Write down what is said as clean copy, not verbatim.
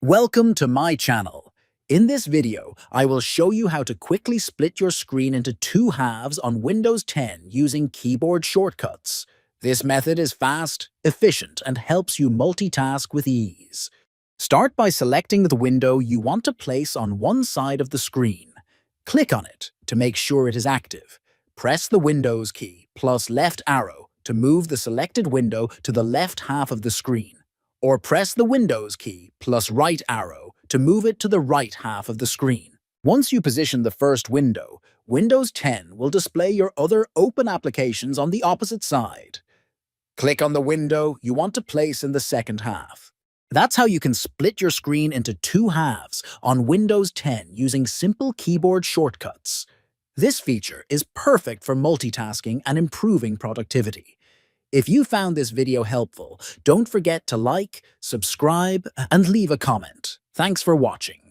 Welcome to my channel. In this video, I will show you how to quickly split your screen into two halves on Windows 10 using keyboard shortcuts. This method is fast, efficient, and helps you multitask with ease. Start by selecting the window you want to place on one side of the screen. Click on it to make sure it is active. Press the Windows key plus left arrow to move the selected window to the left half of the screen, or press the Windows key plus right arrow to move it to the right half of the screen. Once you position the first window, Windows 10 will display your other open applications on the opposite side. Click on the window you want to place in the second half. That's how you can split your screen into two halves on Windows 10 using simple keyboard shortcuts. This feature is perfect for multitasking and improving productivity. If you found this video helpful, don't forget to like, subscribe, and leave a comment. Thanks for watching.